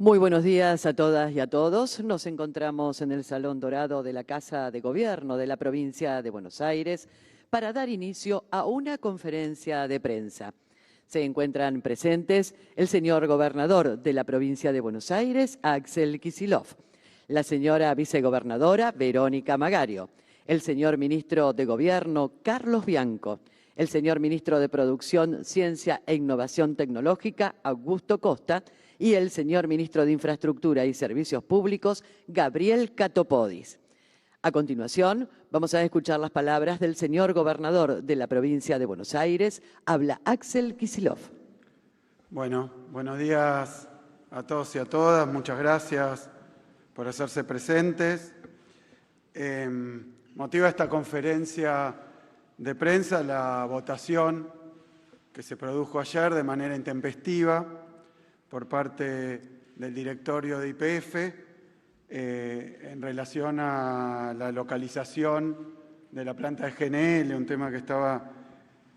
Muy buenos días a todas y a todos. Nos encontramos en el Salón Dorado de la Casa de Gobierno de la provincia de Buenos Aires para dar inicio a una conferencia de prensa. Se encuentran presentes el señor gobernador de la provincia de Buenos Aires, Axel Kicillof, la señora vicegobernadora Verónica Magario, el señor ministro de Gobierno, Carlos Bianco, el señor ministro de Producción, Ciencia e Innovación Tecnológica, Augusto Costa, y el señor ministro de Infraestructura y Servicios Públicos, Gabriel Catopodis. A continuación, vamos a escuchar las palabras del señor gobernador de la provincia de Buenos Aires. Habla Axel Kicillof. Bueno, buenos días a todos y a todas. Muchas gracias por hacerse presentes. Motiva esta conferencia de prensa la votación que se produjo ayer de manera intempestiva por parte del directorio de YPF en relación a la localización de la planta de GNL, un tema que estaba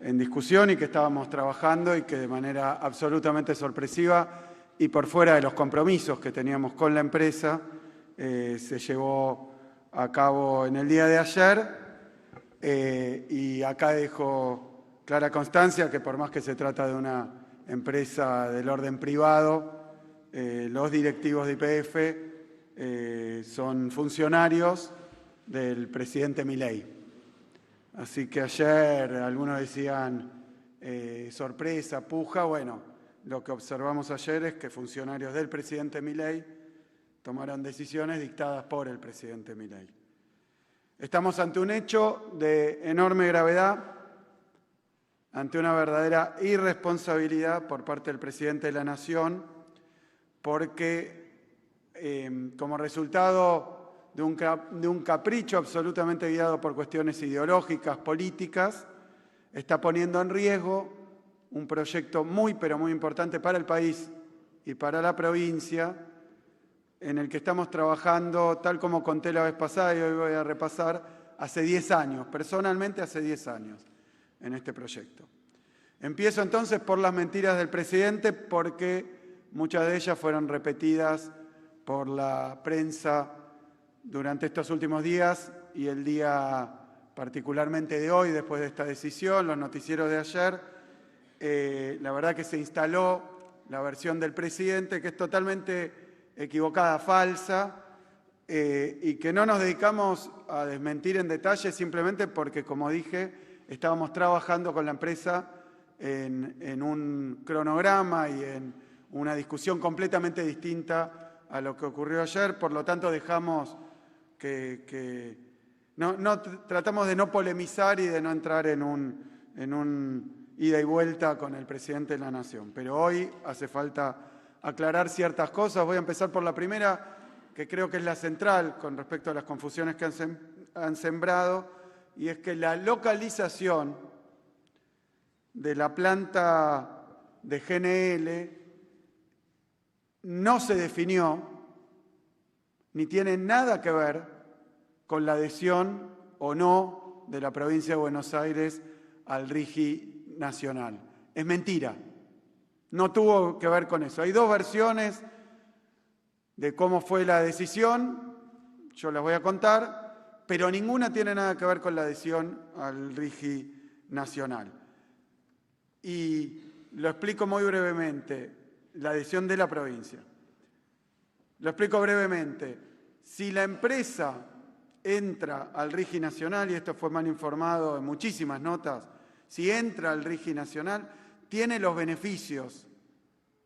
en discusión y que estábamos trabajando y que de manera absolutamente sorpresiva y por fuera de los compromisos que teníamos con la empresa se llevó a cabo en el día de ayer. Y acá dejo clara constancia que por más que se trata de una empresa del orden privado, los directivos de YPF son funcionarios del presidente Milei. Así que ayer algunos decían sorpresa, puja. Bueno, lo que observamos ayer es que funcionarios del presidente Milei tomaron decisiones dictadas por el presidente Milei. Estamos ante un hecho de enorme gravedad, ante una verdadera irresponsabilidad por parte del presidente de la Nación, porque como resultado de un capricho absolutamente guiado por cuestiones ideológicas, políticas, está poniendo en riesgo un proyecto muy, pero muy importante para el país y para la provincia, en el que estamos trabajando, tal como conté la vez pasada y hoy voy a repasar, hace 10 años, personalmente hace 10 años, en este proyecto. Empiezo entonces por las mentiras del presidente, porque muchas de ellas fueron repetidas por la prensa durante estos últimos días y el día particularmente de hoy, después de esta decisión, los noticieros de ayer. La verdad que se instaló la versión del presidente, que es totalmente equivocada, falsa, y que no nos dedicamos a desmentir en detalle simplemente porque, como dije, estábamos trabajando con la empresa en un cronograma y en una discusión completamente distinta a lo que ocurrió ayer. Por lo tanto, dejamos tratamos de no polemizar y de no entrar en un ida y vuelta con el presidente de la Nación. Pero hoy hace falta aclarar ciertas cosas. Voy a empezar por la primera, que creo que es la central con respecto a las confusiones que han sembrado, y es que la localización de la planta de GNL no se definió ni tiene nada que ver con la adhesión o no de la provincia de Buenos Aires al RIGI nacional. Es mentira. No tuvo que ver con eso. Hay dos versiones de cómo fue la decisión, yo las voy a contar, pero ninguna tiene nada que ver con la adhesión al RIGI nacional. Y lo explico muy brevemente, la adhesión de la provincia. Lo explico brevemente. Si la empresa entra al RIGI nacional, y esto fue mal informado en muchísimas notas, si entra al RIGI nacional, tiene los beneficios,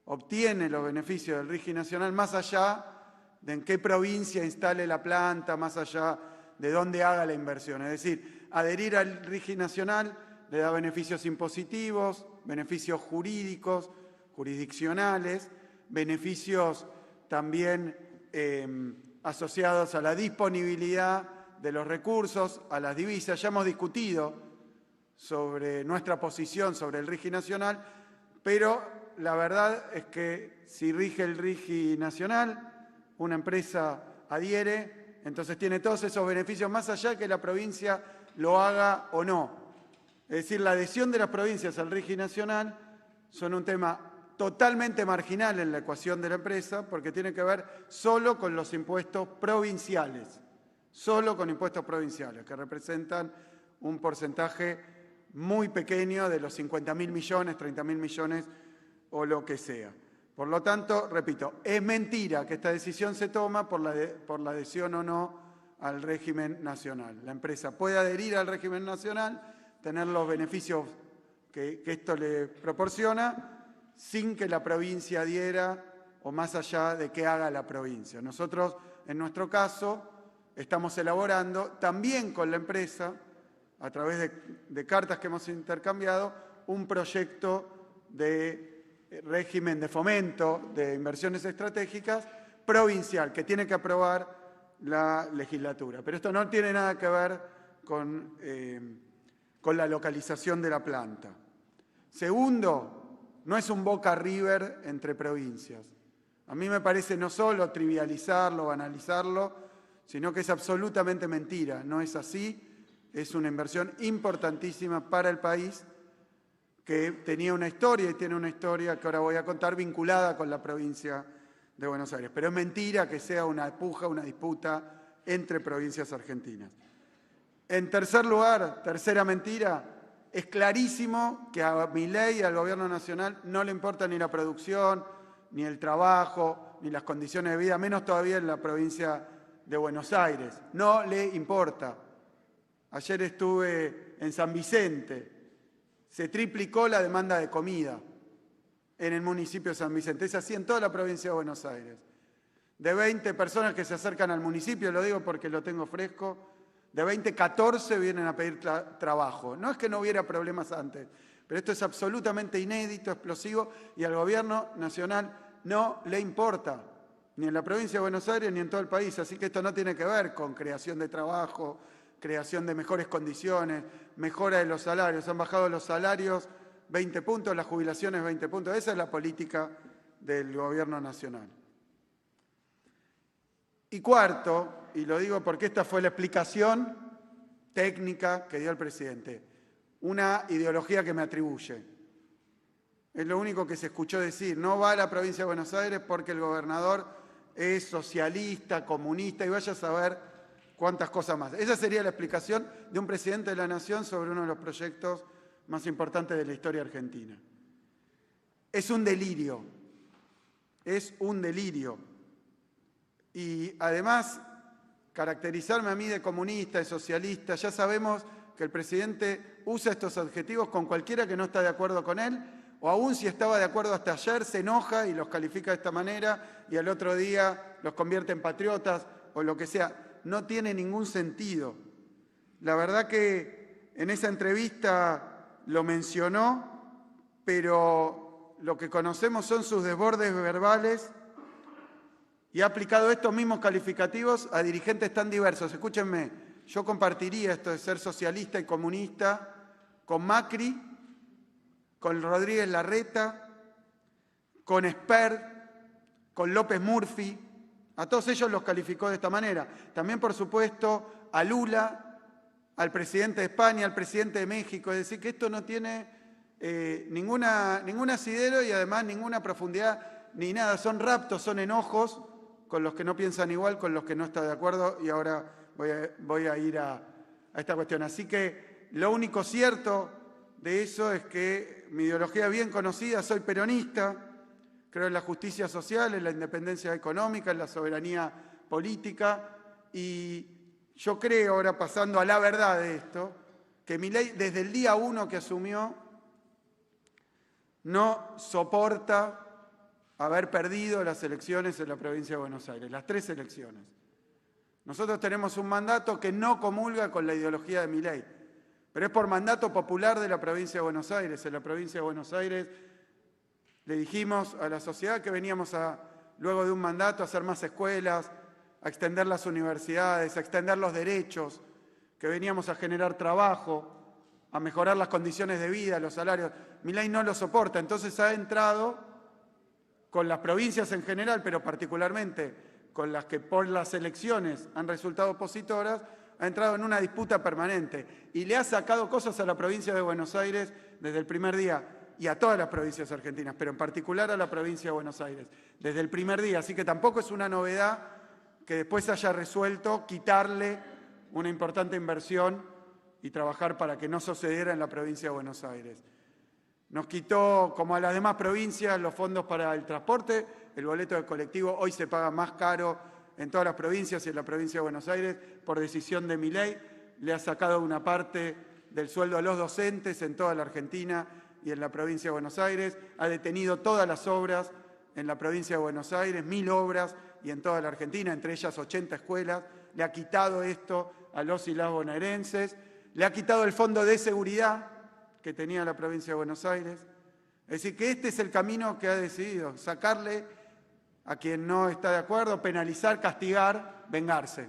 obtiene los beneficios del RIGI nacional más allá de en qué provincia instale la planta, más allá de dónde haga la inversión. Es decir, adherir al RIGI nacional le da beneficios impositivos, beneficios jurídicos, jurisdiccionales, beneficios también asociados a la disponibilidad de los recursos, a las divisas. Ya hemos discutido sobre nuestra posición sobre el RIGI nacional, pero la verdad es que si rige el RIGI nacional, una empresa adhiere, entonces tiene todos esos beneficios más allá de que la provincia lo haga o no. Es decir, la adhesión de las provincias al RIGI nacional son un tema totalmente marginal en la ecuación de la empresa porque tiene que ver solo con los impuestos provinciales, solo con impuestos provinciales, que representan un porcentaje muy pequeño de los 50.000 millones, 30.000 millones o lo que sea. Por lo tanto, repito, es mentira que esta decisión se toma por la adhesión o no al régimen nacional. La empresa puede adherir al régimen nacional, tener los beneficios que esto le proporciona, sin que la provincia adhiera o más allá de que haga la provincia. Nosotros, en nuestro caso, estamos elaborando también con la empresa, a través de cartas que hemos intercambiado, un proyecto de régimen de fomento de inversiones estratégicas provincial que tiene que aprobar la legislatura. Pero esto no tiene nada que ver con la localización de la planta. Segundo, no es un Boca River entre provincias. A mí me parece no solo trivializarlo, banalizarlo, sino que es absolutamente mentira. No es así. Es una inversión importantísima para el país que tenía una historia y tiene una historia que ahora voy a contar vinculada con la provincia de Buenos Aires. Pero es mentira que sea una puja, una disputa entre provincias argentinas. En tercer lugar, tercera mentira, es clarísimo que a Milei y al Gobierno Nacional no le importa ni la producción, ni el trabajo, ni las condiciones de vida, menos todavía en la provincia de Buenos Aires. No le importa. Ayer estuve en San Vicente. Se triplicó la demanda de comida en el municipio de San Vicente. Es así en toda la provincia de Buenos Aires. De 20 personas que se acercan al municipio, lo digo porque lo tengo fresco, de 20, 14 vienen a pedir trabajo. No es que no hubiera problemas antes, pero esto es absolutamente inédito, explosivo, y al Gobierno Nacional no le importa, ni en la provincia de Buenos Aires ni en todo el país. Así que esto no tiene que ver con creación de trabajo, creación de mejores condiciones, mejora de los salarios. Han bajado los salarios 20 puntos, las jubilaciones 20 puntos. Esa es la política del Gobierno Nacional. Y cuarto, y lo digo porque esta fue la explicación técnica que dio el presidente, una ideología que me atribuye. Es lo único que se escuchó decir. No va a la provincia de Buenos Aires porque el gobernador es socialista, comunista, y vaya a saber cuántas cosas más. Esa sería la explicación de un presidente de la Nación sobre uno de los proyectos más importantes de la historia argentina. Es un delirio. Es un delirio. Y además, caracterizarme a mí de comunista, de socialista, ya sabemos que el presidente usa estos adjetivos con cualquiera que no está de acuerdo con él, o aún si estaba de acuerdo hasta ayer, se enoja y los califica de esta manera, y al otro día los convierte en patriotas o lo que sea. No tiene ningún sentido. La verdad que en esa entrevista lo mencionó, pero lo que conocemos son sus desbordes verbales y ha aplicado estos mismos calificativos a dirigentes tan diversos. Escúchenme, yo compartiría esto de ser socialista y comunista con Macri, con Rodríguez Larreta, con Espert, con López Murphy. A todos ellos los calificó de esta manera. También, por supuesto, a Lula, al presidente de España, al presidente de México. Es decir, que esto no tiene ningún asidero y además ninguna profundidad ni nada. Son raptos, son enojos con los que no piensan igual, con los que no está de acuerdo, y ahora voy a ir a esta cuestión. Así que lo único cierto de eso es que mi ideología es bien conocida, soy peronista, creo en la justicia social, en la independencia económica, en la soberanía política, y yo creo, ahora pasando a la verdad de esto, que Milei desde el día 1 que asumió no soporta haber perdido las elecciones en la provincia de Buenos Aires, las 3 elecciones. Nosotros tenemos un mandato que no comulga con la ideología de Milei, pero es por mandato popular de la provincia de Buenos Aires. En la provincia de Buenos Aires le dijimos a la sociedad que veníamos luego de un mandato, a hacer más escuelas, a extender las universidades, a extender los derechos, que veníamos a generar trabajo, a mejorar las condiciones de vida, los salarios. Milei no lo soporta, entonces ha entrado con las provincias en general, pero particularmente con las que por las elecciones han resultado opositoras, ha entrado en una disputa permanente y le ha sacado cosas a la provincia de Buenos Aires desde el primer día. y a todas las provincias argentinas, pero en particular a la provincia de Buenos Aires, desde el primer día. Así que tampoco es una novedad que después haya resuelto quitarle una importante inversión y trabajar para que no sucediera en la provincia de Buenos Aires. Nos quitó, como a las demás provincias, los fondos para el transporte. El boleto de colectivo hoy se paga más caro en todas las provincias y en la provincia de Buenos Aires por decisión de Milei. Le ha sacado una parte del sueldo a los docentes en toda la Argentina y en la provincia de Buenos Aires. Ha detenido todas las obras en la provincia de Buenos Aires, 1000 obras y en toda la Argentina, entre ellas 80 escuelas. Le ha quitado esto a los y las bonaerenses. Le ha quitado el fondo de seguridad que tenía la provincia de Buenos Aires. Es decir, que este es el camino que ha decidido, sacarle a quien no está de acuerdo, penalizar, castigar, vengarse.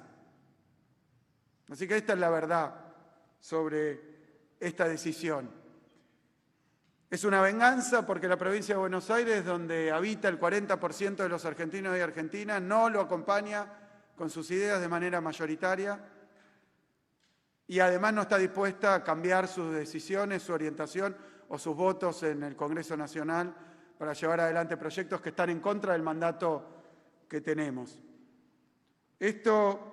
Así que esta es la verdad sobre esta decisión. Es una venganza porque la provincia de Buenos Aires, donde habita el 40% de los argentinos y argentinas, no lo acompaña con sus ideas de manera mayoritaria y además no está dispuesta a cambiar sus decisiones, su orientación o sus votos en el Congreso Nacional para llevar adelante proyectos que están en contra del mandato que tenemos. Esto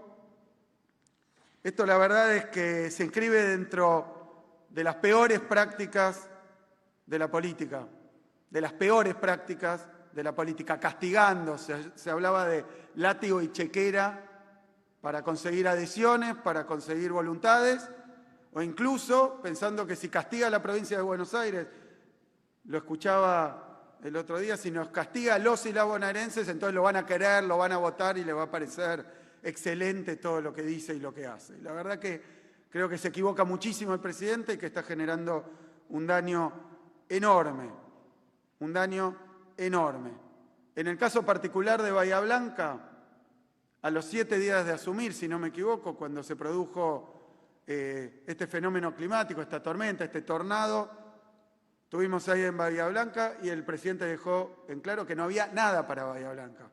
la verdad es que se inscribe dentro de las peores prácticas de la política, castigando. Se hablaba de látigo y chequera para conseguir adhesiones, para conseguir voluntades, o incluso pensando que si castiga a la provincia de Buenos Aires, lo escuchaba el otro día, si nos castiga a los y las bonaerenses, entonces lo van a querer, lo van a votar y le va a parecer excelente todo lo que dice y lo que hace. La verdad que creo que se equivoca muchísimo el presidente y que está generando un daño enorme, En el caso particular de Bahía Blanca, a los 7 días de asumir, si no me equivoco, cuando se produjo este fenómeno climático, esta tormenta, este tornado, estuvimos ahí en Bahía Blanca y el presidente dejó en claro que no había nada para Bahía Blanca.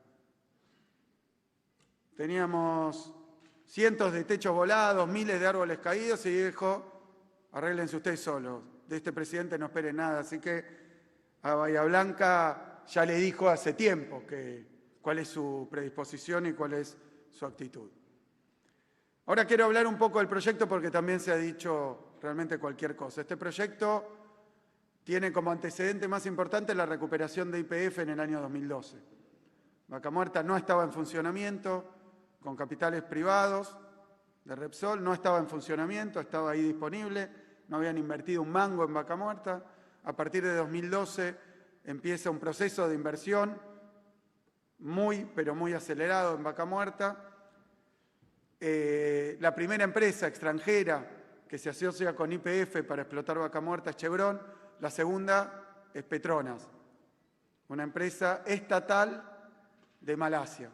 Teníamos cientos de techos volados, miles de árboles caídos y dijo, arréglense ustedes solos, de este presidente no esperen nada. Así que a Bahía Blanca ya le dijo hace tiempo cuál es su predisposición y cuál es su actitud. Ahora quiero hablar un poco del proyecto porque también se ha dicho realmente cualquier cosa. Este proyecto tiene como antecedente más importante la recuperación de YPF en el año 2012. Vaca Muerta no estaba en funcionamiento, con capitales privados de Repsol, no estaba en funcionamiento, estaba ahí disponible, no habían invertido un mango en Vaca Muerta. A partir de 2012 empieza un proceso de inversión pero muy acelerado en Vaca Muerta. La primera empresa extranjera que se asocia con YPF para explotar Vaca Muerta es Chevron, la segunda es Petronas, una empresa estatal de Malasia.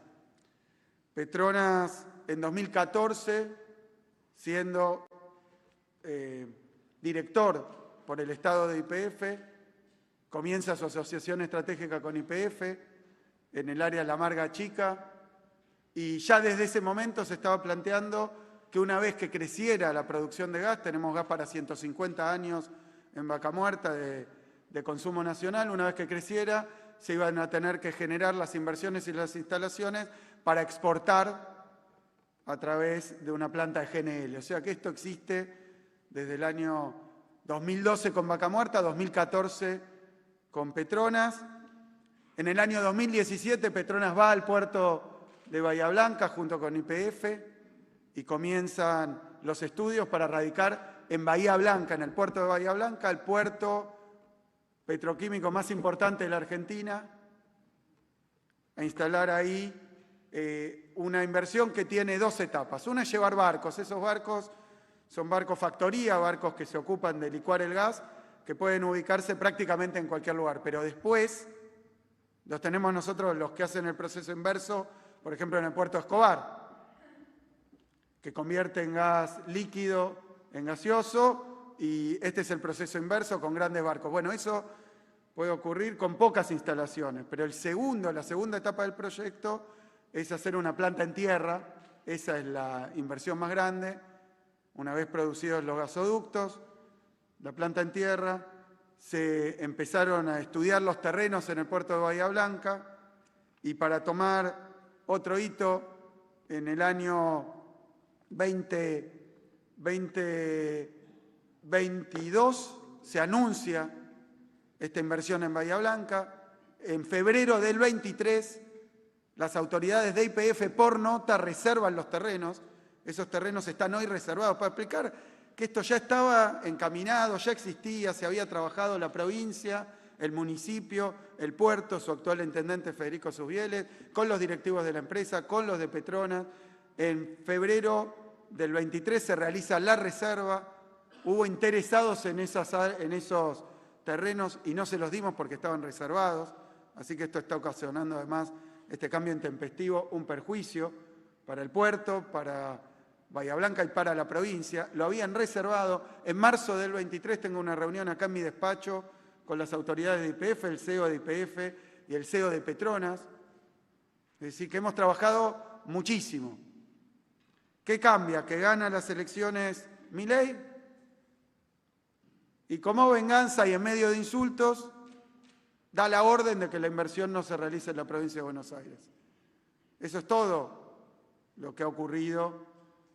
Petronas en 2014, siendo director por el Estado de YPF, comienza su asociación estratégica con YPF en el área La Amarga Chica, y ya desde ese momento se estaba planteando que una vez que creciera la producción de gas, tenemos gas para 150 años en Vaca Muerta de consumo nacional, una vez que creciera se iban a tener que generar las inversiones y las instalaciones para exportar a través de una planta de GNL. O sea que esto existe desde el año 2012 con Vaca Muerta, 2014 con Petronas. En el año 2017 Petronas va al puerto de Bahía Blanca junto con YPF y comienzan los estudios para radicar en Bahía Blanca, en el puerto de Bahía Blanca, el puerto petroquímico más importante de la Argentina, a instalar ahí una inversión que tiene 2 etapas. Una es llevar barcos. Esos barcos son barcos factoría, barcos que se ocupan de licuar el gas, que pueden ubicarse prácticamente en cualquier lugar. Pero después los tenemos nosotros, los que hacen el proceso inverso, por ejemplo en el puerto de Escobar, que convierte en gas líquido en gaseoso, y este es el proceso inverso con grandes barcos. Bueno, eso puede ocurrir con pocas instalaciones, pero la segunda etapa del proyecto es hacer una planta en tierra. Esa es la inversión más grande. Una vez producidos los gasoductos, la planta en tierra, se empezaron a estudiar los terrenos en el puerto de Bahía Blanca y para tomar otro hito en el año 2022 se anuncia esta inversión en Bahía Blanca. En febrero del 23 las autoridades de YPF por nota reservan los terrenos. Esos terrenos están hoy reservados. Para explicar que esto ya estaba encaminado, ya existía, se había trabajado la provincia, el municipio, el puerto, su actual intendente Federico Susbieles, con los directivos de la empresa, con los de Petronas. En febrero del 23 se realiza la reserva, hubo interesados en esos terrenos y no se los dimos porque estaban reservados, así que esto está ocasionando además este cambio intempestivo, un perjuicio para el puerto, para Bahía Blanca y para la provincia. Lo habían reservado. En marzo del 23 tengo una reunión acá en mi despacho con las autoridades de YPF, el CEO de YPF y el CEO de Petronas. Es decir, que hemos trabajado muchísimo. ¿Qué cambia? Que gana las elecciones Milei y como venganza y en medio de insultos da la orden de que la inversión no se realice en la provincia de Buenos Aires. Eso es todo lo que ha ocurrido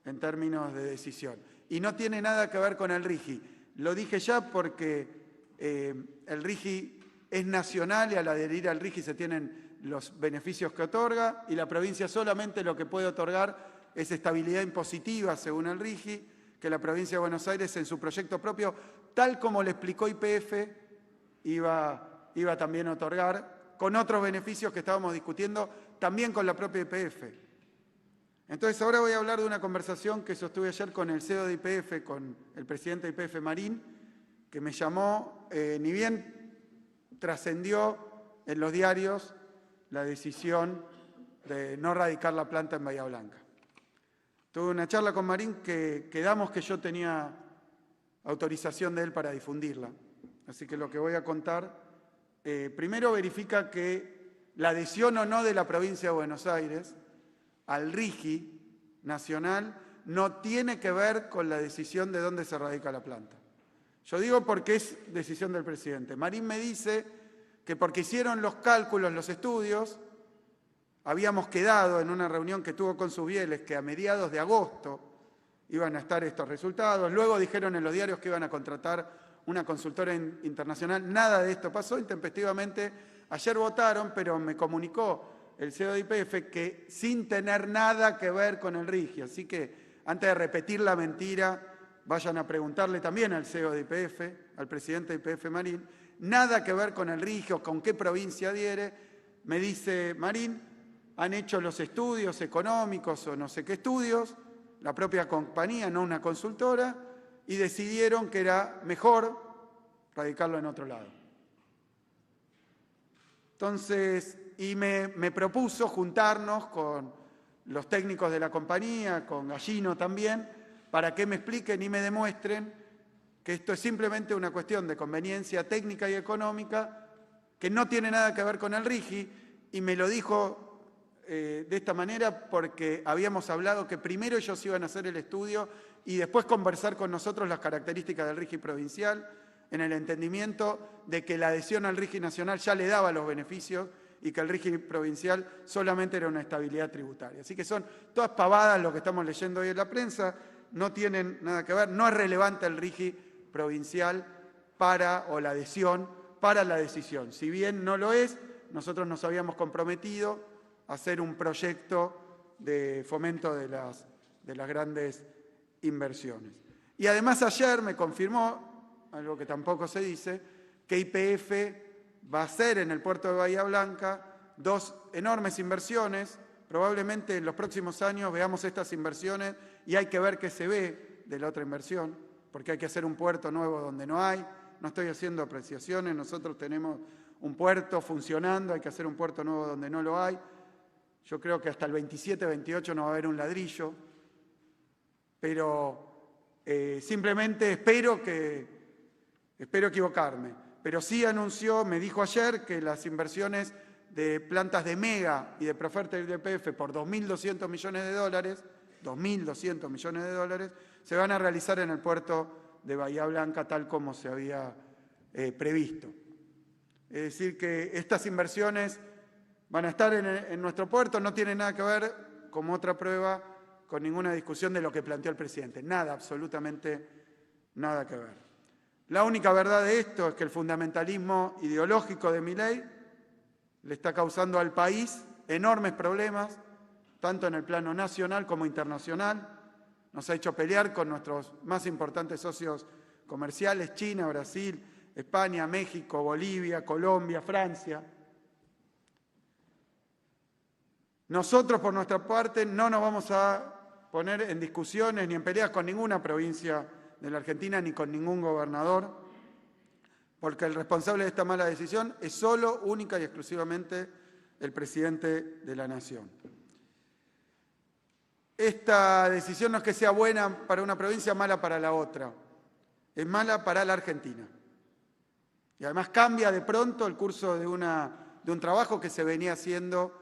en términos de decisión. Y no tiene nada que ver con el RIGI. Lo dije ya porque el RIGI es nacional y al adherir al RIGI se tienen los beneficios que otorga y la provincia solamente lo que puede otorgar es estabilidad impositiva según el RIGI, que la provincia de Buenos Aires en su proyecto propio, tal como le explicó YPF, iba también a otorgar, con otros beneficios que estábamos discutiendo, también con la propia YPF. Entonces ahora voy a hablar de una conversación que sostuve ayer con el CEO de YPF, con el presidente de YPF Marín, que me llamó, ni bien trascendió en los diarios la decisión de no radicar la planta en Bahía Blanca. Tuve una charla con Marín que quedamos que yo tenía autorización de él para difundirla. Así que lo que voy a contar, primero verifica que la adhesión o no de la provincia de Buenos Aires al RIGI nacional no tiene que ver con la decisión de dónde se radica la planta. Yo digo porque es decisión del presidente. Marín me dice que porque hicieron los cálculos, los estudios, habíamos quedado en una reunión que tuvo con Susbieles que a mediados de agosto iban a estar estos resultados. Luego dijeron en los diarios que iban a contratar una consultora internacional. Nada de esto pasó intempestivamente. Ayer votaron, pero me comunicó el CEO de YPF que sin tener nada que ver con el RIGI. Así que antes de repetir la mentira, vayan a preguntarle también al CEO de YPF, al presidente de YPF Marín, nada que ver con el RIGI o con qué provincia adhiere. Me dice Marín, han hecho los estudios económicos o no sé qué estudios, la propia compañía, no una consultora, y decidieron que era mejor radicarlo en otro lado. Entonces, y me propuso juntarnos con los técnicos de la compañía, con Gallino también, para que me expliquen y me demuestren que esto es simplemente una cuestión de conveniencia técnica y económica, que no tiene nada que ver con el RIGI, y me lo dijo de esta manera porque habíamos hablado que primero ellos iban a hacer el estudio y después conversar con nosotros las características del RIGI provincial, en el entendimiento de que la adhesión al RIGI nacional ya le daba los beneficios y que el RIGI provincial solamente era una estabilidad tributaria. Así que son todas pavadas lo que estamos leyendo hoy en la prensa, no tienen nada que ver, no es relevante el RIGI provincial o la adhesión para la decisión. Si bien no lo es, nosotros nos habíamos comprometido a hacer un proyecto de fomento de las grandes inversiones. Y además ayer me confirmó, algo que tampoco se dice, que YPF va a hacer en el puerto de Bahía Blanca 2 enormes inversiones. Probablemente en los próximos años veamos estas inversiones y hay que ver qué se ve de la otra inversión, porque hay que hacer un puerto nuevo donde no hay. No estoy haciendo apreciaciones, nosotros tenemos un puerto funcionando, hay que hacer un puerto nuevo donde no lo hay. Yo creo que hasta el 27-28 no va a haber un ladrillo, pero simplemente espero equivocarme. Pero sí anunció, me dijo ayer que las inversiones de plantas de Mega y de Proferta y de YPF por $2.200 millones, 2.200 millones de dólares, se van a realizar en el puerto de Bahía Blanca tal como se había previsto. Es decir, que estas inversiones van a estar en nuestro puerto, no tienen nada que ver, como otra prueba, con ninguna discusión de lo que planteó el presidente. Nada, absolutamente nada que ver. La única verdad de esto es que el fundamentalismo ideológico de Milei le está causando al país enormes problemas, tanto en el plano nacional como internacional. Nos ha hecho pelear con nuestros más importantes socios comerciales, China, Brasil, España, México, Bolivia, Colombia, Francia. Nosotros, por nuestra parte, no nos vamos a poner en discusiones ni en peleas con ninguna provincia de la Argentina ni con ningún gobernador, porque el responsable de esta mala decisión es solo, única y exclusivamente el presidente de la Nación. Esta decisión no es que sea buena para una provincia, mala para la otra. Es mala para la Argentina. Y además cambia de pronto el curso de un trabajo que se venía haciendo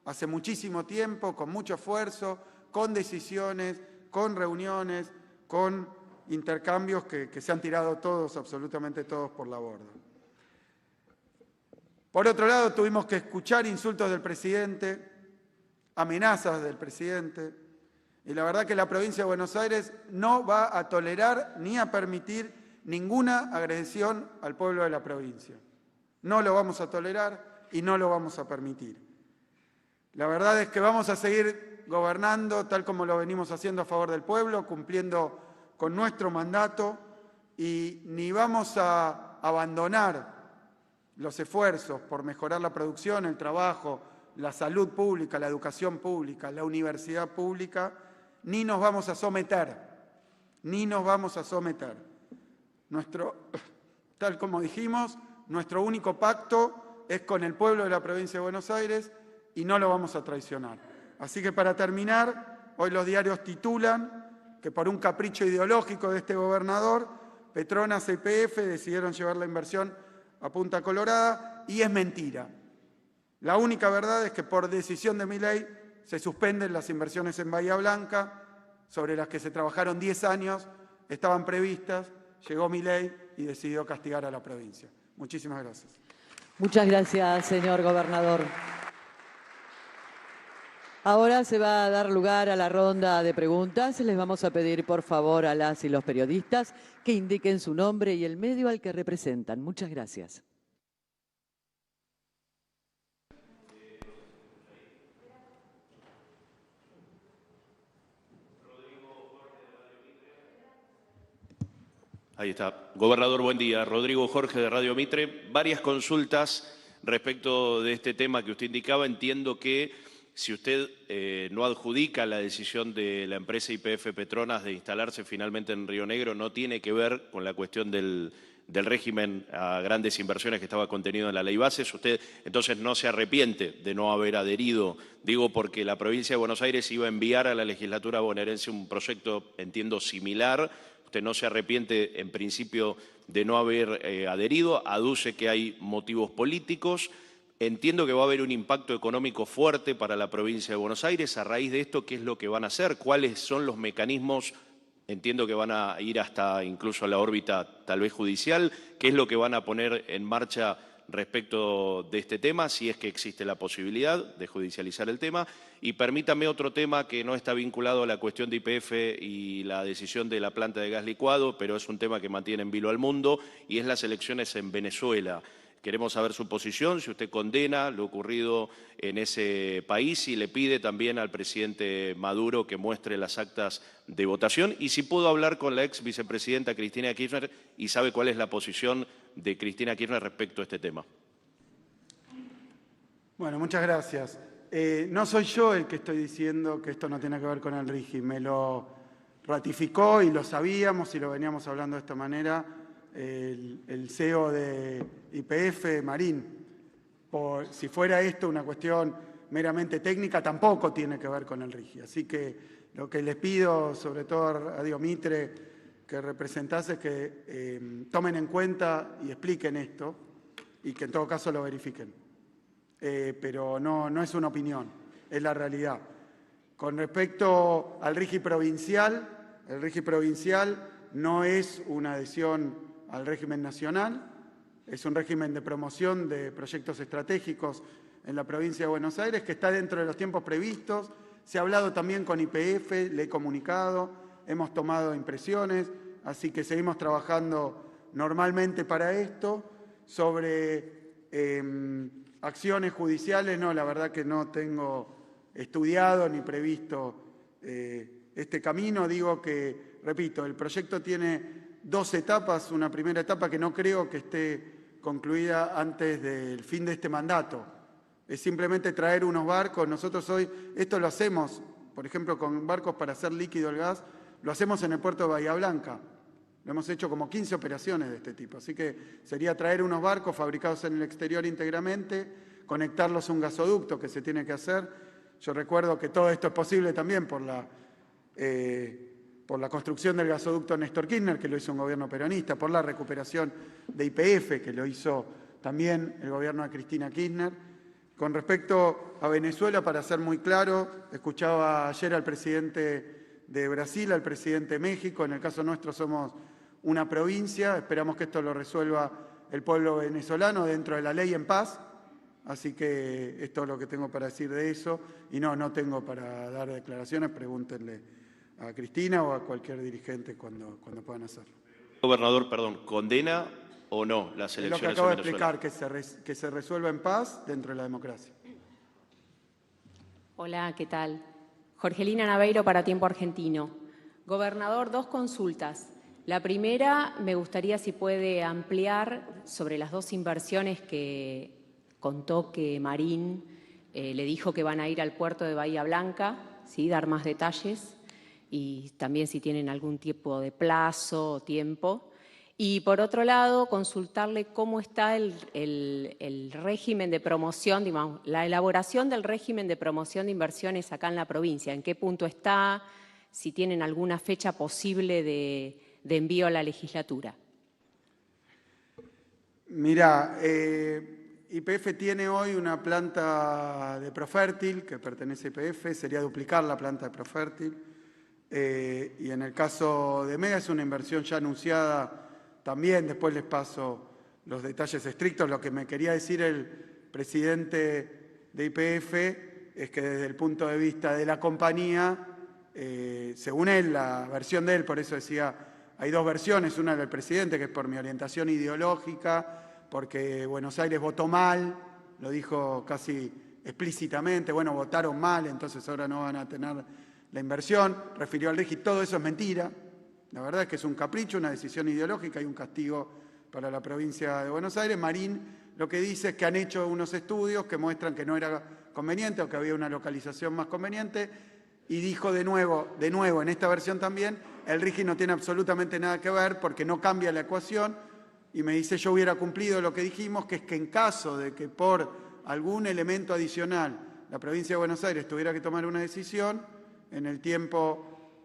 hace muchísimo tiempo, con mucho esfuerzo, con decisiones, con reuniones, con intercambios que se han tirado todos, absolutamente todos, por la borda. Por otro lado, tuvimos que escuchar insultos del presidente, amenazas del presidente, y la verdad que la provincia de Buenos Aires no va a tolerar ni a permitir ninguna agresión al pueblo de la provincia. No lo vamos a tolerar y no lo vamos a permitir. La verdad es que vamos a seguir gobernando tal como lo venimos haciendo a favor del pueblo, cumpliendo con nuestro mandato, y ni vamos a abandonar los esfuerzos por mejorar la producción, el trabajo, la salud pública, la educación pública, la universidad pública, ni nos vamos a someter, Tal como dijimos, nuestro único pacto es con el pueblo de la provincia de Buenos Aires y no lo vamos a traicionar. Así que para terminar, hoy los diarios titulan que por un capricho ideológico de este gobernador, Petronas e YPF decidieron llevar la inversión a Punta Colorada, y es mentira. La única verdad es que por decisión de Milei se suspenden las inversiones en Bahía Blanca, sobre las que se trabajaron 10 años, estaban previstas, llegó Milei y decidió castigar a la provincia. Muchísimas gracias. Muchas gracias, señor gobernador. Ahora se va a dar lugar a la ronda de preguntas. Les vamos a pedir, por favor, a las y los periodistas que indiquen su nombre y el medio al que representan. Muchas gracias. Ahí está. Gobernador, buen día. Rodrigo Jorge, de Radio Mitre. Varias consultas respecto de este tema que usted indicaba. Entiendo que si usted no adjudica la decisión de la empresa YPF Petronas de instalarse finalmente en Río Negro, no tiene que ver con la cuestión del régimen a grandes inversiones que estaba contenido en la ley bases. Usted entonces no se arrepiente de no haber adherido, digo porque la provincia de Buenos Aires iba a enviar a la legislatura bonaerense un proyecto, entiendo, similar. Usted no se arrepiente en principio de no haber adherido, aduce que hay motivos políticos. Entiendo que va a haber un impacto económico fuerte para la provincia de Buenos Aires. A raíz de esto, ¿qué es lo que van a hacer? ¿Cuáles son los mecanismos? Entiendo que van a ir hasta incluso a la órbita tal vez judicial. ¿Qué es lo que van a poner en marcha respecto de este tema, si es que existe la posibilidad de judicializar el tema? Y permítame otro tema que no está vinculado a la cuestión de YPF y la decisión de la planta de gas licuado, pero es un tema que mantiene en vilo al mundo, y es las elecciones en Venezuela. Queremos saber su posición, si usted condena lo ocurrido en ese país y le pide también al presidente Maduro que muestre las actas de votación, y si pudo hablar con la ex vicepresidenta Cristina Kirchner y sabe cuál es la posición de Cristina Kirchner respecto a este tema. Bueno, muchas gracias. No soy yo el que estoy diciendo que esto no tiene que ver con el RIGI. Me lo ratificó y lo sabíamos y lo veníamos hablando de esta manera el CEO de YPF, Marín. Si fuera esto una cuestión meramente técnica, tampoco tiene que ver con el RIGI. Así que lo que les pido, sobre todo a Radio Mitre, que representase, es que tomen en cuenta y expliquen esto y que en todo caso lo verifiquen. Pero no es una opinión, es la realidad. Con respecto al RIGI provincial, el RIGI provincial no es una adhesión al régimen nacional, es un régimen de promoción de proyectos estratégicos en la provincia de Buenos Aires que está dentro de los tiempos previstos. Se ha hablado también con YPF, le he comunicado, hemos tomado impresiones, así que seguimos trabajando normalmente para esto. Sobre acciones judiciales, no, la verdad que no tengo estudiado ni previsto este camino. Digo que, repito, el proyecto tiene 2 etapas. Una primera etapa que no creo que esté concluida antes del fin de este mandato. Es simplemente traer unos barcos. Nosotros hoy, esto lo hacemos, por ejemplo, con barcos para hacer líquido el gas, lo hacemos en el puerto de Bahía Blanca. Lo hemos hecho como 15 operaciones de este tipo. Así que sería traer unos barcos fabricados en el exterior íntegramente, conectarlos a un gasoducto que se tiene que hacer. Yo recuerdo que todo esto es posible también por la construcción del gasoducto Néstor Kirchner, que lo hizo un gobierno peronista, por la recuperación de YPF, que lo hizo también el gobierno de Cristina Kirchner. Con respecto a Venezuela, para ser muy claro, escuchaba ayer al presidente de Brasil, al presidente de México. En el caso nuestro somos una provincia, esperamos que esto lo resuelva el pueblo venezolano dentro de la ley en paz. Así que esto es lo que tengo para decir de eso. Y no tengo para dar declaraciones, pregúntenle a Cristina o a cualquier dirigente cuando puedan hacerlo. Gobernador, perdón, ¿condena o no las elecciones en Venezuela? Es lo que acabo de explicar, que se resuelva en paz dentro de la democracia. Hola, ¿qué tal? Jorgelina Naveiro para Tiempo Argentino. Gobernador, 2 consultas. La primera, me gustaría si puede ampliar sobre las 2 inversiones que contó que Marín le dijo que van a ir al puerto de Bahía Blanca, ¿sí? Dar más detalles y también si tienen algún tipo de plazo o tiempo. Y por otro lado, consultarle cómo está el régimen de promoción, digamos, la elaboración del régimen de promoción de inversiones acá en la provincia, en qué punto está, si tienen alguna fecha posible de envío a la legislatura. Mira, YPF tiene hoy una planta de Profértil que pertenece a YPF, sería duplicar la planta de Profértil. Y en el caso de Mega es una inversión ya anunciada también, después les paso los detalles estrictos. Lo que me quería decir el presidente de YPF es que desde el punto de vista de la compañía, según él, la versión de él, por eso decía, hay 2 versiones, una del presidente que es por mi orientación ideológica, porque Buenos Aires votó mal, lo dijo casi explícitamente, bueno, votaron mal, entonces ahora no van a tener la inversión, refirió al RIGI, todo eso es mentira. La verdad es que es un capricho, una decisión ideológica y un castigo para la provincia de Buenos Aires. Marín lo que dice es que han hecho unos estudios que muestran que no era conveniente o que había una localización más conveniente y dijo de nuevo en esta versión también, el RIGI no tiene absolutamente nada que ver porque no cambia la ecuación y me dice yo hubiera cumplido lo que dijimos, que es que en caso de que por algún elemento adicional la provincia de Buenos Aires tuviera que tomar una decisión, en el tiempo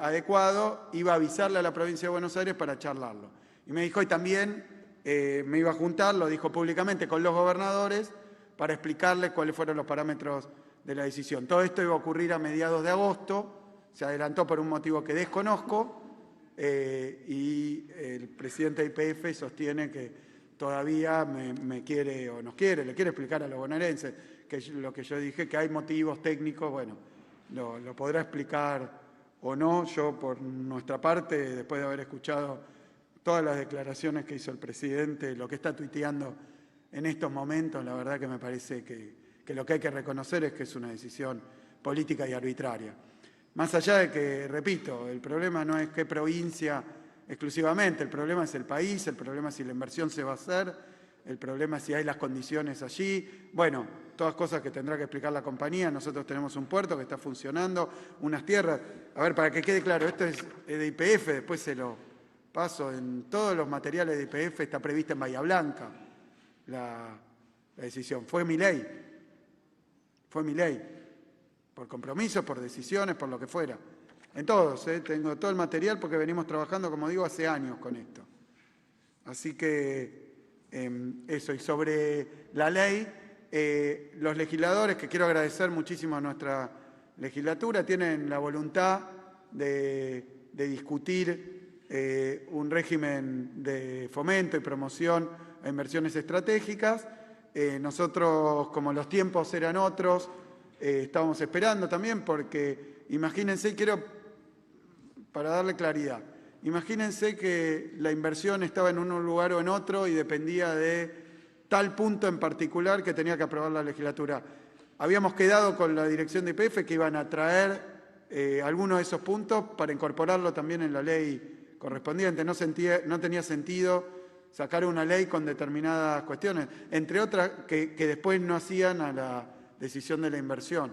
adecuado, iba a avisarle a la provincia de Buenos Aires para charlarlo. Y me dijo, y también me iba a juntar, lo dijo públicamente, con los gobernadores para explicarles cuáles fueron los parámetros de la decisión. Todo esto iba a ocurrir a mediados de agosto, se adelantó por un motivo que desconozco, y el presidente de YPF sostiene que todavía me quiere o nos quiere, le quiere explicar a los bonaerenses, que lo que yo dije, que hay motivos técnicos, bueno, lo podrá explicar o no. Yo, por nuestra parte, después de haber escuchado todas las declaraciones que hizo el presidente, lo que está tuiteando en estos momentos, la verdad que me parece que lo que hay que reconocer es que es una decisión política y arbitraria. Más allá de que, repito, el problema no es qué provincia exclusivamente, el problema es el país, el problema es si la inversión se va a hacer, el problema es si hay las condiciones allí. Bueno, todas cosas que tendrá que explicar la compañía. Nosotros tenemos un puerto que está funcionando, unas tierras. A ver, para que quede claro, esto es de YPF, después se lo paso. En todos los materiales de YPF está prevista en Bahía Blanca la decisión. Fue mi ley, por compromisos, por decisiones, por lo que fuera. En todos, tengo todo el material porque venimos trabajando, como digo, hace años con esto. Así que eso. Y sobre la ley, los legisladores, que quiero agradecer muchísimo a nuestra legislatura, tienen la voluntad de discutir un régimen de fomento y promoción a inversiones estratégicas. Nosotros, como los tiempos eran otros, estábamos esperando también porque, imagínense, para darle claridad, imagínense que la inversión estaba en un lugar o en otro y dependía de tal punto en particular que tenía que aprobar la legislatura. Habíamos quedado con la dirección de YPF que iban a traer algunos de esos puntos para incorporarlo también en la ley correspondiente. No tenía sentido sacar una ley con determinadas cuestiones, entre otras que después no hacían a la decisión de la inversión.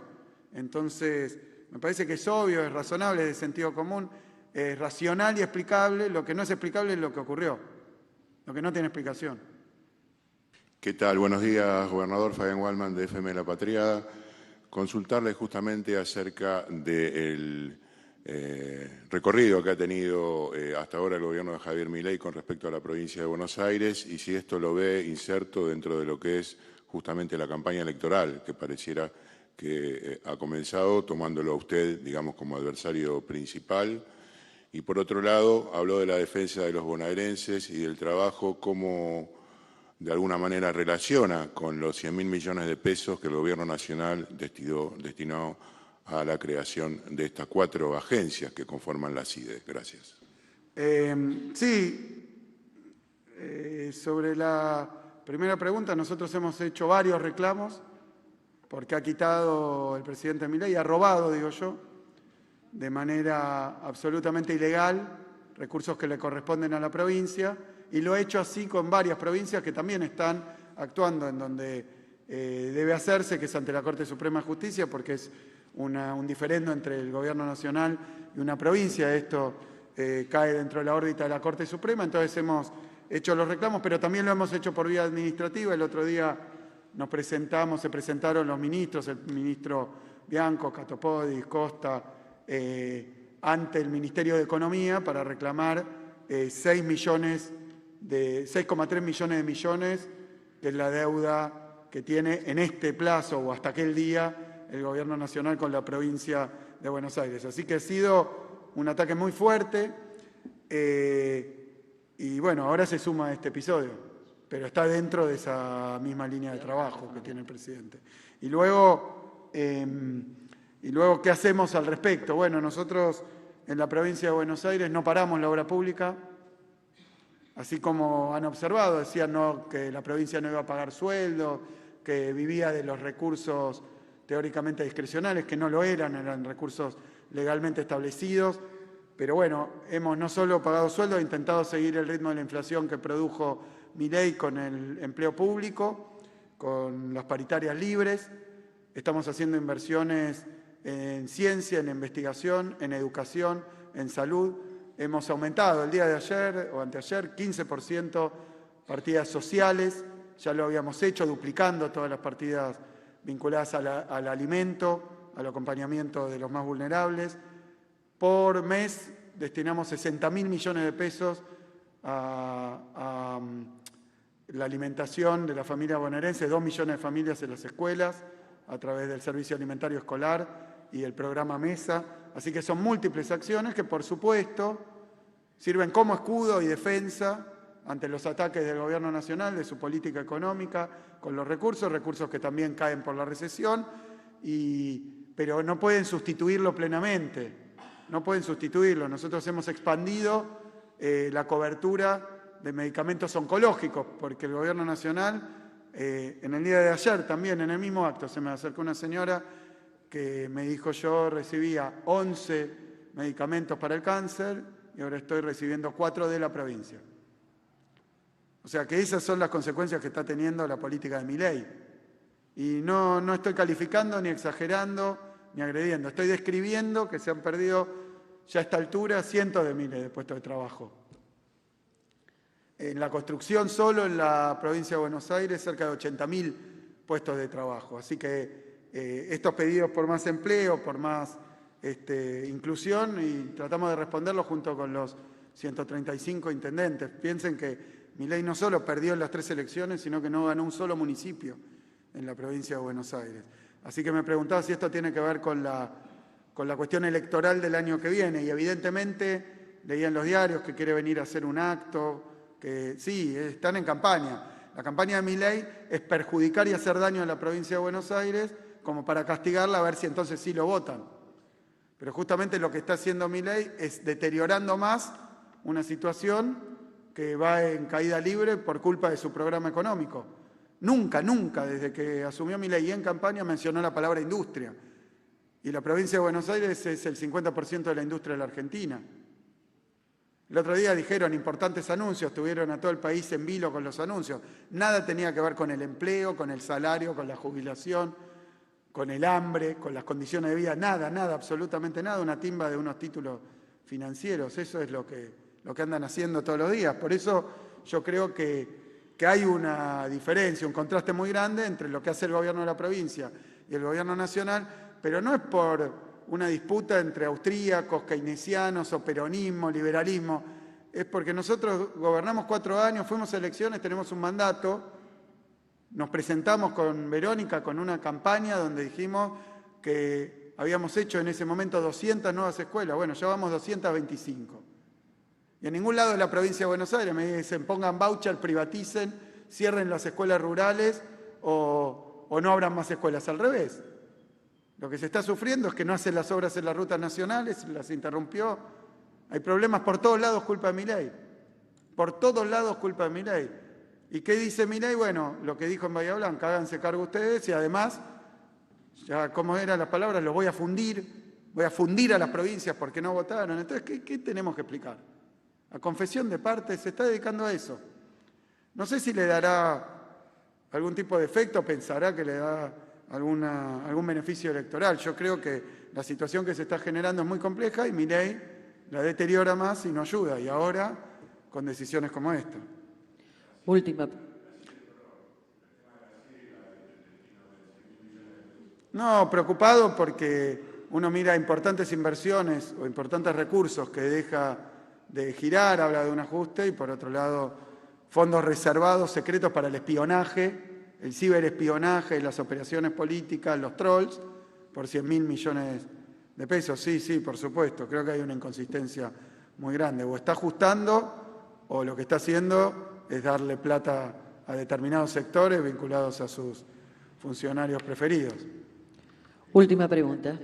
Entonces, me parece que es obvio, es razonable, es de sentido común, es racional y explicable. Lo que no es explicable es lo que ocurrió, lo que no tiene explicación. ¿Qué tal? Buenos días, gobernador. Fabián Waldman, de FM La Patriada. Consultarle justamente acerca del recorrido que ha tenido hasta ahora el gobierno de Javier Milei con respecto a la provincia de Buenos Aires y si esto lo ve inserto dentro de lo que es justamente la campaña electoral, que pareciera que ha comenzado tomándolo a usted, digamos, como adversario principal. Y por otro lado, habló de la defensa de los bonaerenses y del trabajo, cómo de alguna manera relaciona con los 100.000 millones de pesos que el Gobierno Nacional destinó a la creación de estas 4 agencias que conforman la CIDE. Gracias. Sobre la primera pregunta, nosotros hemos hecho varios reclamos porque ha quitado el presidente Milei, ha robado, digo yo, de manera absolutamente ilegal recursos que le corresponden a la provincia, y lo ha hecho así con varias provincias que también están actuando en donde debe hacerse, que es ante la Corte Suprema de Justicia, porque es un diferendo entre el Gobierno Nacional y una provincia. Esto cae dentro de la órbita de la Corte Suprema, entonces hemos hecho los reclamos, pero también lo hemos hecho por vía administrativa. El otro día se presentaron los ministros, el ministro Bianco, Catopodis, Costa, ante el Ministerio de Economía para reclamar 6,3 millones de millones, que es la deuda que tiene en este plazo o hasta aquel día el Gobierno Nacional con la provincia de Buenos Aires. Así que ha sido un ataque muy fuerte y bueno, ahora se suma este episodio, pero está dentro de esa misma línea de trabajo que tiene el presidente. Y luego, ¿qué hacemos al respecto? Bueno, nosotros en la provincia de Buenos Aires no paramos la obra pública. Así como han observado, decían que la provincia no iba a pagar sueldo, que vivía de los recursos teóricamente discrecionales, que no lo eran recursos legalmente establecidos. Pero bueno, hemos no solo pagado sueldo, intentado seguir el ritmo de la inflación que produjo Milei con el empleo público, con las paritarias libres. Estamos haciendo inversiones en ciencia, en investigación, en educación, en salud. Hemos aumentado el día de ayer o anteayer 15% partidas sociales, ya lo habíamos hecho duplicando todas las partidas vinculadas al alimento, al acompañamiento de los más vulnerables. Por mes destinamos 60.000 millones de pesos a la alimentación de la familia bonaerense, 2 millones de familias en las escuelas, a través del servicio alimentario escolar y el programa MESA. Así que son múltiples acciones que, por supuesto, sirven como escudo y defensa ante los ataques del Gobierno Nacional, de su política económica, con los recursos que también caen por la recesión, pero no pueden sustituirlo plenamente, no pueden sustituirlo. Nosotros hemos expandido la cobertura de medicamentos oncológicos, porque el Gobierno Nacional, en el día de ayer también, en el mismo acto, se me acercó una señora que me dijo: yo recibía 11 medicamentos para el cáncer y ahora estoy recibiendo 4 de la provincia. O sea que esas son las consecuencias que está teniendo la política de Milei. Y no estoy calificando, ni exagerando, ni agrediendo. Estoy describiendo que se han perdido ya a esta altura cientos de miles de puestos de trabajo. En la construcción solo en la provincia de Buenos Aires cerca de 80.000 puestos de trabajo. Así que estos pedidos por más empleo, por más inclusión, y tratamos de responderlo junto con los 135 intendentes. Piensen que Milei no solo perdió en las 3 elecciones, sino que no ganó un solo municipio en la provincia de Buenos Aires. Así que me preguntaba si esto tiene que ver con la cuestión electoral del año que viene, y evidentemente leía en los diarios que quiere venir a hacer un acto, que sí, están en campaña. La campaña de Milei es perjudicar y hacer daño a la provincia de Buenos Aires como para castigarla a ver si entonces sí lo votan. Pero justamente lo que está haciendo Milei es deteriorando más una situación que va en caída libre por culpa de su programa económico. Nunca, desde que asumió Milei y en campaña mencionó la palabra industria. Y la provincia de Buenos Aires es el 50% de la industria de la Argentina. El otro día dijeron importantes anuncios, tuvieron a todo el país en vilo con los anuncios. Nada tenía que ver con el empleo, con el salario, con la jubilación, con el hambre, con las condiciones de vida. Nada, absolutamente nada. Una timba de unos títulos financieros. Eso es lo que andan haciendo todos los días. Por eso yo creo que hay una diferencia, un contraste muy grande entre lo que hace el gobierno de la provincia y el gobierno nacional, pero no es por una disputa entre austríacos, keynesianos o peronismo, liberalismo, es porque nosotros gobernamos 4 años, fuimos a elecciones, tenemos un mandato, nos presentamos con Verónica con una campaña donde dijimos que habíamos hecho en ese momento 200 nuevas escuelas, bueno, ya vamos 225. Y en ningún lado de la provincia de Buenos Aires me dicen pongan voucher, privaticen, cierren las escuelas rurales o no abran más escuelas. Al revés. Lo que se está sufriendo es que no hacen las obras en las rutas nacionales, las interrumpió. Hay problemas por todos lados, culpa de Milei. Por todos lados, culpa de Milei. ¿Y qué dice Milei? Bueno, lo que dijo en Bahía Blanca, háganse cargo ustedes y además, ya como eran las palabras, los voy a fundir a las provincias porque no votaron. Entonces, ¿qué tenemos que explicar? La confesión de parte se está dedicando a eso. No sé si le dará algún tipo de efecto, pensará que le da algún beneficio electoral. Yo creo que la situación que se está generando es muy compleja y Milei la deteriora más y no ayuda. Y ahora, con decisiones como esta. Última. No, preocupado porque uno mira importantes inversiones o importantes recursos que deja de girar, habla de un ajuste, y por otro lado, fondos reservados, secretos para el espionaje, el ciberespionaje, las operaciones políticas, los trolls, por 100.000 millones de pesos. Sí, por supuesto, creo que hay una inconsistencia muy grande. O está ajustando, o lo que está haciendo es darle plata a determinados sectores vinculados a sus funcionarios preferidos. Última pregunta.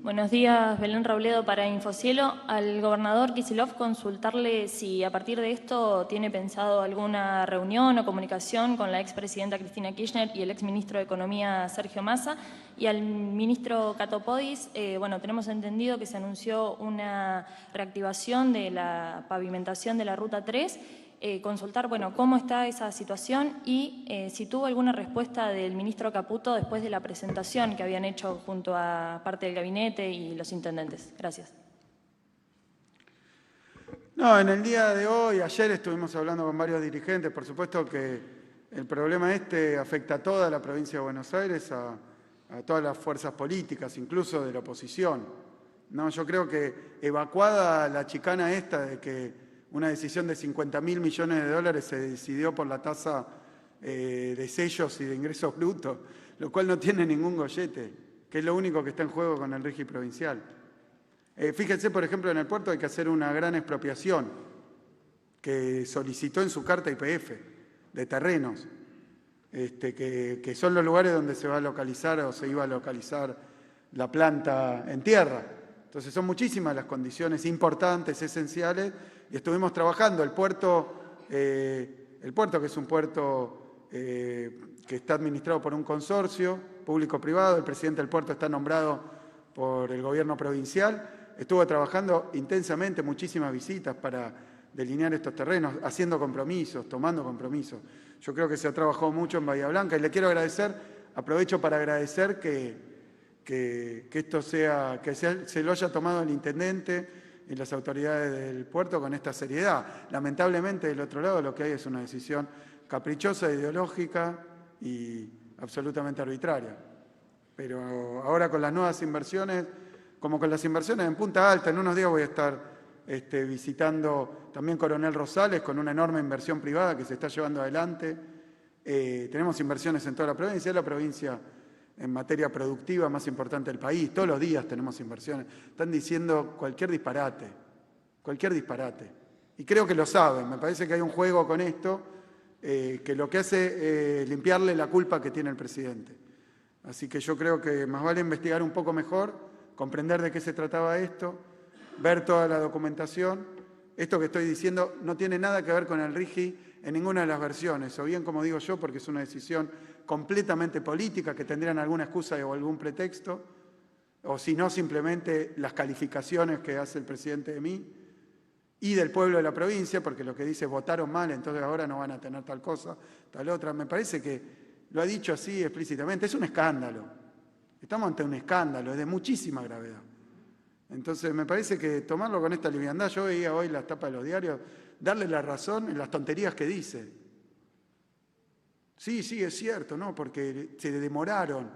Buenos días, Belén Robledo para Infocielo. Al gobernador Kicillof consultarle si a partir de esto tiene pensado alguna reunión o comunicación con la expresidenta Cristina Kirchner y el exministro de Economía Sergio Massa. Y al ministro Catopodis, tenemos entendido que se anunció una reactivación de la pavimentación de la Ruta 3. Consultar, cómo está esa situación y si tuvo alguna respuesta del ministro Caputo después de la presentación que habían hecho junto a parte del gabinete y los intendentes. Gracias. No, en el día de hoy, ayer estuvimos hablando con varios dirigentes. Por supuesto que el problema afecta a toda la provincia de Buenos Aires, a todas las fuerzas políticas, incluso de la oposición. No, yo creo que evacuada la chicana esta de que una decisión de 50.000 millones de dólares se decidió por la tasa de sellos y de ingresos brutos, lo cual no tiene ningún gollete, que es lo único que está en juego con el RIGI provincial. Fíjense, por ejemplo, en el puerto hay que hacer una gran expropiación que solicitó en su carta YPF de terrenos, que son los lugares donde se va a localizar o se iba a localizar la planta en tierra. Entonces son muchísimas las condiciones importantes, esenciales, y estuvimos trabajando. El puerto, que es un puerto que está administrado por un consorcio público-privado, el presidente del puerto está nombrado por el gobierno provincial, estuvo trabajando intensamente, muchísimas visitas para delinear estos terrenos, haciendo compromisos, tomando compromisos. Yo creo que se ha trabajado mucho en Bahía Blanca y le quiero agradecer, aprovecho para agradecer que esto se lo haya tomado el intendente y las autoridades del puerto con esta seriedad. Lamentablemente, del otro lado, lo que hay es una decisión caprichosa, ideológica y absolutamente arbitraria. Pero ahora con las nuevas inversiones, como con las inversiones en Punta Alta, en unos días voy a estar visitando también Coronel Rosales con una enorme inversión privada que se está llevando adelante. Tenemos inversiones en toda la provincia, es la provincia en materia productiva más importante del país. Todos los días tenemos inversiones. Están diciendo cualquier disparate. Y creo que lo saben. Me parece que hay un juego con esto que lo que hace es limpiarle la culpa que tiene el presidente. Así que yo creo que más vale investigar un poco mejor, comprender de qué se trataba esto, ver toda la documentación. Esto que estoy diciendo no tiene nada que ver con el RIGI en ninguna de las versiones, o bien como digo yo, porque es una decisión completamente política, que tendrían alguna excusa o algún pretexto, o si no, simplemente las calificaciones que hace el presidente de mí y del pueblo de la provincia, porque lo que dice es votaron mal, entonces ahora no van a tener tal cosa, tal otra. Me parece que lo ha dicho así explícitamente. Es un escándalo. Estamos ante un escándalo, es de muchísima gravedad. Entonces me parece que tomarlo con esta liviandad, yo veía hoy las tapas de los diarios, darle la razón en las tonterías que dice. Sí, es cierto, ¿no? Porque se demoraron.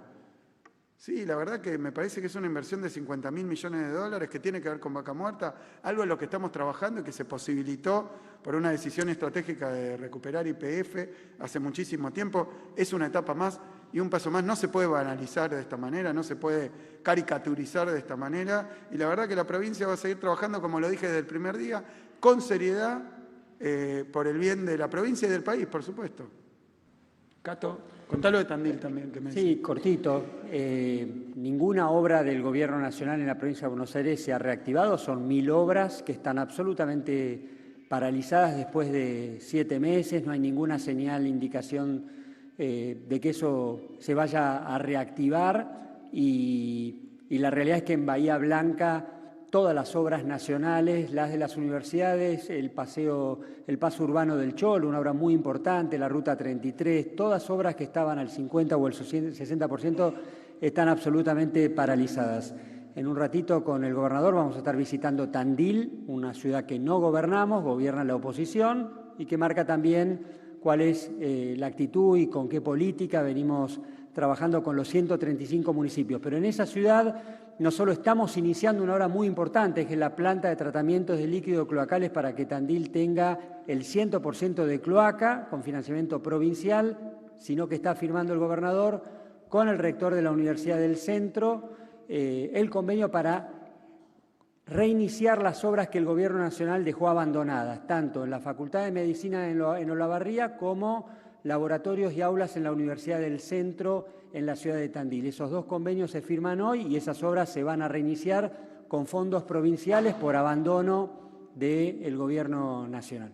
Sí, la verdad que me parece que es una inversión de 50.000 millones de dólares que tiene que ver con Vaca Muerta, algo en lo que estamos trabajando y que se posibilitó por una decisión estratégica de recuperar YPF hace muchísimo tiempo. Es una etapa más y un paso más. No se puede banalizar de esta manera, no se puede caricaturizar de esta manera, y la verdad que la provincia va a seguir trabajando, como lo dije desde el primer día, con seriedad, por el bien de la provincia y del país, por supuesto. Cato, contalo de Tandil también. Que me Sí, cortito. Ninguna obra del Gobierno Nacional en la provincia de Buenos Aires se ha reactivado. Son 1000 obras que están absolutamente paralizadas después de 7 meses. No hay ninguna señal, indicación de que eso se vaya a reactivar. Y la realidad es que en Bahía Blanca todas las obras nacionales, las de las universidades, el paso urbano del Cholo, una obra muy importante, la Ruta 33, todas obras que estaban al 50 o el 60% están absolutamente paralizadas. En un ratito con el gobernador vamos a estar visitando Tandil, una ciudad que no gobernamos, gobierna la oposición, y que marca también cuál es la actitud y con qué política venimos trabajando con los 135 municipios. Pero en esa ciudad no solo estamos iniciando una obra muy importante, que es la planta de tratamientos de líquidos cloacales para que Tandil tenga el 100% de cloaca con financiamiento provincial, sino que está firmando el gobernador con el rector de la Universidad del Centro el convenio para reiniciar las obras que el Gobierno Nacional dejó abandonadas, tanto en la Facultad de Medicina en Olavarría como laboratorios y aulas en la Universidad del Centro en la ciudad de Tandil. Esos 2 convenios se firman hoy y esas obras se van a reiniciar con fondos provinciales por abandono del Gobierno Nacional.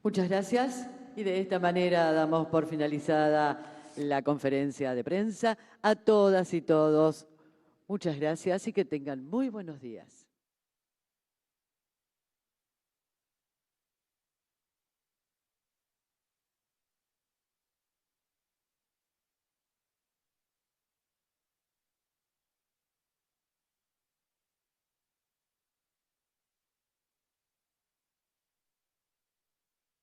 Muchas gracias. Y de esta manera damos por finalizada la conferencia de prensa. A todas y todos, muchas gracias y que tengan muy buenos días.